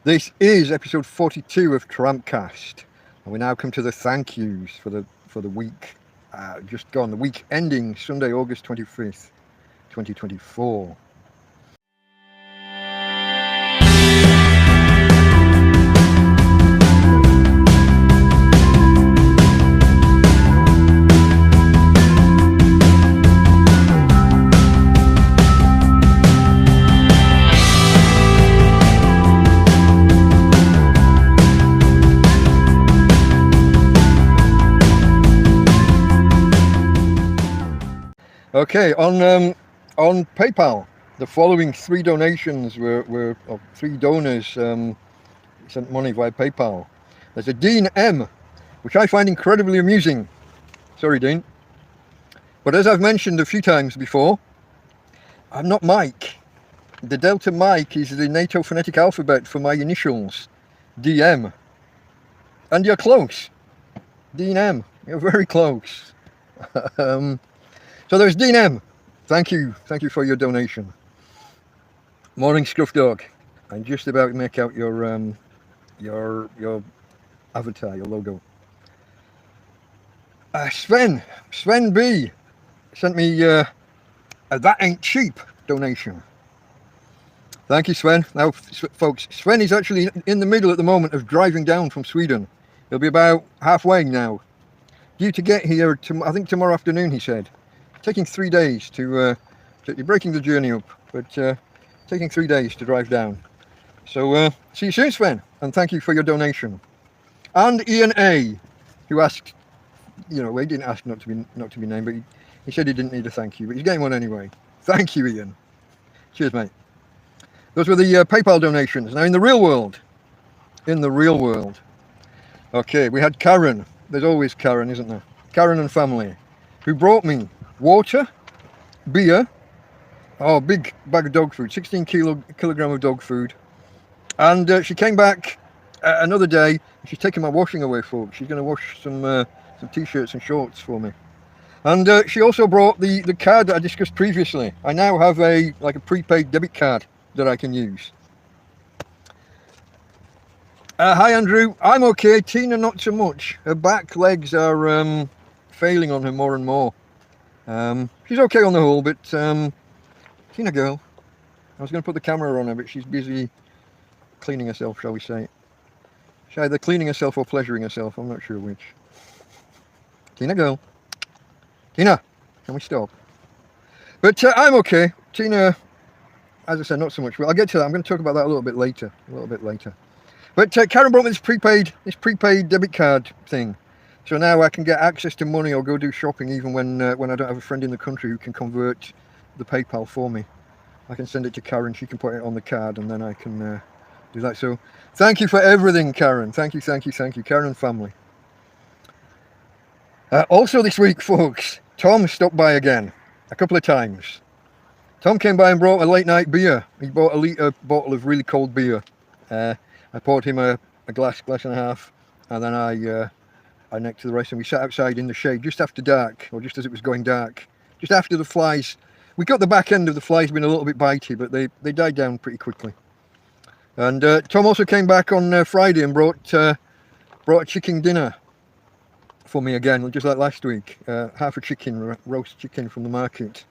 This is episode 42 of TrampCast, and we now come to the thank yous for the week just gone, the week ending Sunday, August 25th, 2024. Okay, on PayPal, the following three donations were of three donors sent money via PayPal. There's a Dean M, which I find incredibly amusing. Sorry, Dean. But as I've mentioned a few times before, I'm not Mike. The Delta Mike is the NATO phonetic alphabet for my initials, DM. And you're close. Dean M, you're very close. So there's Dean M. Thank you for your donation. Morning, Scruff Dog. I just about make out your avatar, your logo. Sven B sent me a That Ain't Cheap donation. Thank you, Sven. Now, folks, Sven is actually in the middle at the moment of driving down from Sweden. He'll be about halfway now. Due to get here, I think tomorrow afternoon, he said. Taking 3 days to breaking the journey up, but taking 3 days to drive down. So see you soon, Sven, and thank you for your donation. And Ian A, who asked, he didn't ask not to be named, but he said he didn't need a thank you, but he's getting one anyway. Thank you, Ian. Cheers, mate. Those were the PayPal donations. Now in the real world, okay, we had Karen. There's always Karen, isn't there? Karen and family, who brought me water, beer, big bag of dog food, 16 kilogram of dog food, and she came back another day, and she's taking my washing away, folks. She's going to wash some t-shirts and shorts for me, and she also brought the card that I discussed previously. I now have a prepaid debit card that I can use. Hi Andrew, I'm okay. Tina not so much. Her back legs are failing on her more and more. She's okay on the whole, but Tina girl, I was going to put the camera on her, but she's busy cleaning herself, shall we say. She's either cleaning herself or pleasuring herself, I'm not sure which. Tina girl, Tina, can we stop? But I'm okay. Tina, as I said, not so much. Well, I'll get to that. I'm going to talk about that a little bit later. But Karen brought me this prepaid debit card thing. So now I can get access to money or go do shopping even when I don't have a friend in the country who can convert the PayPal for me. I can send it to Karen, she can put it on the card, and then I can do that. So thank you for everything, Karen. Thank you, Karen and family. Also this week, folks, Tom stopped by again a couple of times. Tom came by and brought a late night beer. He bought a litre bottle of really cold beer. I poured him a glass and a half, and then I next to the rest, and we sat outside in the shade just after dark, or just as it was going dark, just after the flies. We got the back end of the flies being a little bit bitey, but they died down pretty quickly. And Tom also came back on Friday and brought a chicken dinner for me again, just like last week. Half a chicken, roast chicken from the market.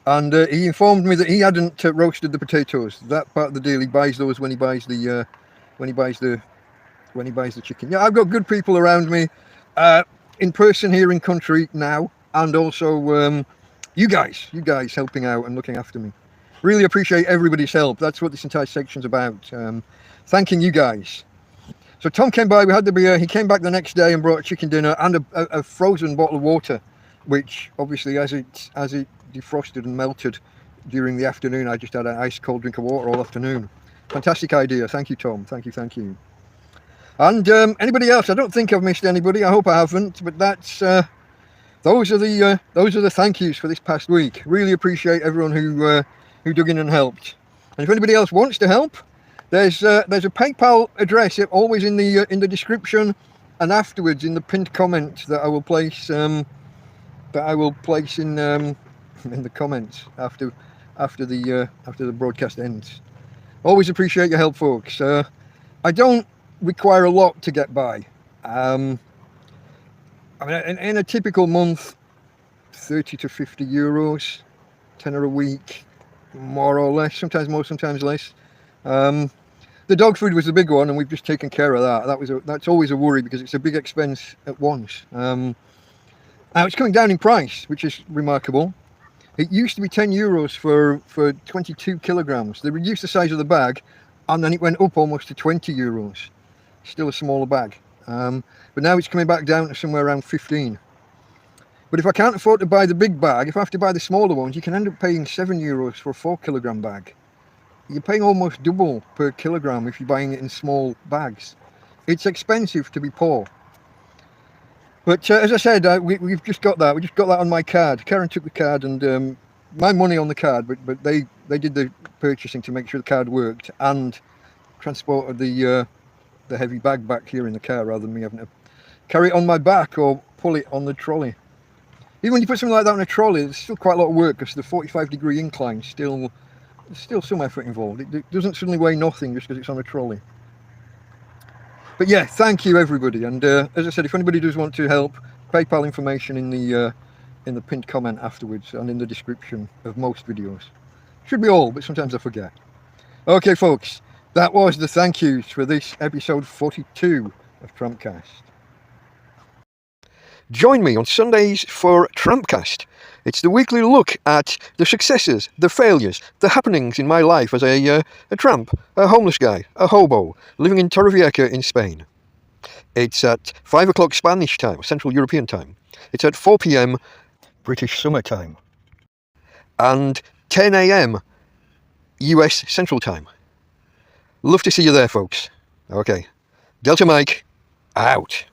And he informed me that he hadn't roasted the potatoes. That part of the deal, he buys those when he buys the chicken. Yeah, I've got good people around me. In person here in country now, and also you guys helping out and looking after me. Really appreciate everybody's help. That's what this entire section's about. Thanking you guys. So Tom came by, we had the beer, he came back the next day and brought a chicken dinner and a frozen bottle of water, which obviously as it defrosted and melted during the afternoon, I just had an ice cold drink of water all afternoon. Fantastic idea. Thank you, Tom. Thank you. And anybody else? I don't think I've missed anybody. I hope I haven't. But that's those are the thank yous for this past week. Really appreciate everyone who dug in and helped. And if anybody else wants to help, there's a PayPal address always in the description and afterwards in the pinned comment that I will place in the comments after the broadcast ends. Always appreciate your help, folks. I don't require a lot to get by. I mean, in a typical month, 30 to 50 euros, tenner a week, more or less, sometimes more, sometimes less. The dog food was the big one, and we've just taken care of that. That's always a worry because it's a big expense at once. Now it's coming down in price, which is remarkable. It used to be 10 euros for 22 kilograms. They reduced the size of the bag, and then it went up almost to 20 euros. Still a smaller bag. But now it's coming back down to somewhere around 15. But if I can't afford to buy the big bag, if I have to buy the smaller ones, you can end up paying 7 euros for a 4 kilogram bag. You're paying almost double per kilogram if you're buying it in small bags. It's expensive to be poor. But as I said, we've just got that. We just got that on my card. Karen took the card and my money on the card, but they did the purchasing to make sure the card worked and transported the heavy bag back here in the car rather than me having to carry it on my back or pull it on the trolley. Even when you put something like that on a trolley, there's still quite a lot of work because the 45-degree incline there's still some effort involved. It doesn't suddenly weigh nothing just because it's on a trolley. But yeah, thank you everybody. And as I said, if anybody does want to help, PayPal information in the pinned comment afterwards and in the description of most videos. Should be all, but sometimes I forget. Okay, folks, that was the thank yous for this episode 42 of TrampCast. Join me on Sundays for TrampCast. It's the weekly look at the successes, the failures, the happenings in my life as a tramp, a homeless guy, a hobo, living in Torrevieja in Spain. It's at 5 o'clock Spanish time, Central European time. It's at 4 p.m. British summer time. And 10 a.m. US Central time. Love to see you there, folks. Okay. Delta Mike, out.